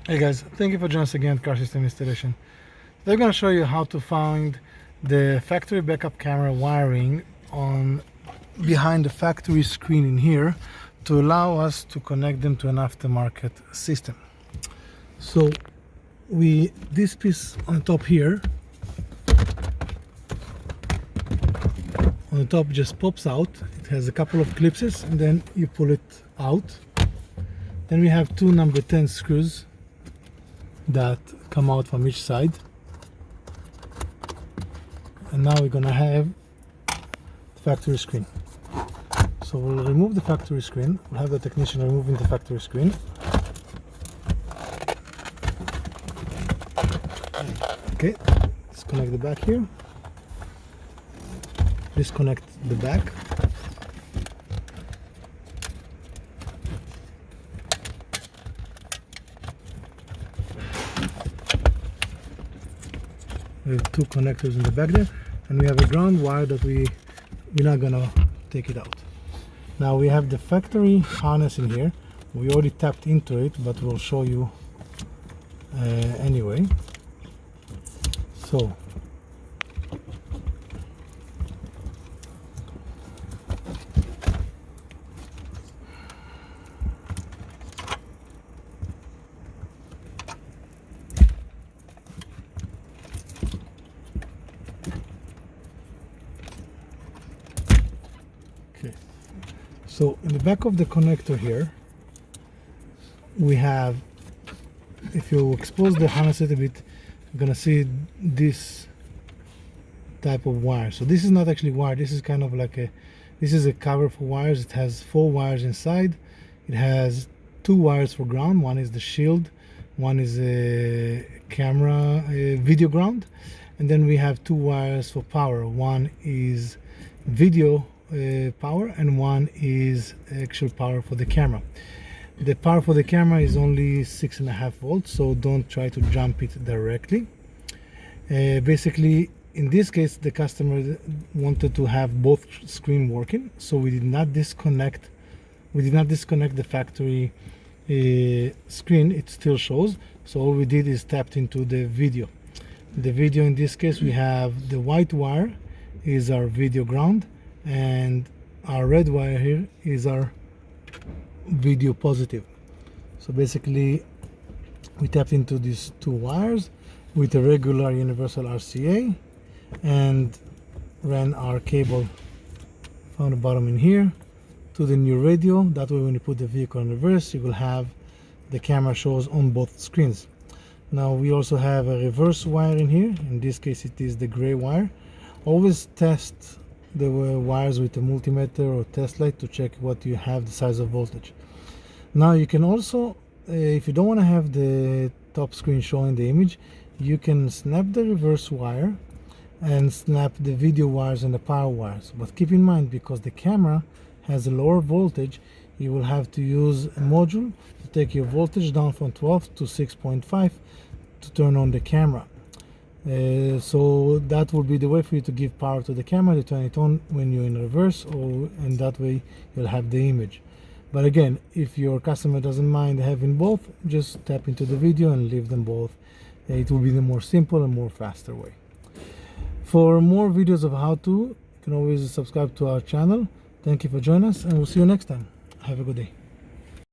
Hey guys, thank you for joining us again at Car System Installation. Today I'm going to show you how to find the factory backup camera wiring on behind the factory screen in here to allow us to connect them to an aftermarket system. So this piece on top here, on the top just pops out. It has a couple of clips and then you pull it out. Then we have two number 10 screws that come out from each side, and now we're gonna have the factory screen. So we'll remove the factory screen. We'll have the technician removing the factory screen. Okay, disconnect the back here, disconnect the back. We have two connectors in the back there, and we have a ground wire that we're not gonna take it out. Now we have the factory harness in here. We already tapped into it, but we'll show you anyway. So So in the back of the connector here, we have, if you expose the harness a little bit, you're gonna see this type of wire. So this is not actually wire, this is kind of like this is a cover for wires. It has 4 wires inside. It has 2 wires for ground. One is the shield, one is a camera, a video ground, and then we have 2 wires for power. One is video power and one is actual power for the camera. The power for the camera is only 6.5 volts, so don't try to jump it directly. Basically, in this case, the customer wanted to have both screen working, so we did not disconnect the factory screen. It still shows, so all we did is tapped into the video. The video, in this case, we have the white wire is our video ground, and our red wire here is our video positive. So basically we tapped into these 2 wires with a regular universal RCA and ran our cable from the bottom in here to the new radio. That way when you put the vehicle in reverse, you will have the camera shows on both screens. Now we also have a reverse wire in here. In this case it is the gray wire. Always test the wires with a multimeter or test light to check what you have, the size of voltage. Now you can also, if you don't want to have the top screen showing the image, you can snap the reverse wire and snap the video wires and the power wires. But keep in mind, because the camera has a lower voltage, you will have to use a module to take your voltage down from 12 to 6.5 to turn on the camera. So that will be the way for you to give power to the camera, to turn it on when you're in reverse, and that way you'll have the image. But again, if your customer doesn't mind having both, just tap into the video and leave them both. It will be the more simple and more faster way. For more videos of how to, you can always subscribe to our channel. Thank you for joining us, and we'll see you next time. Have a good day.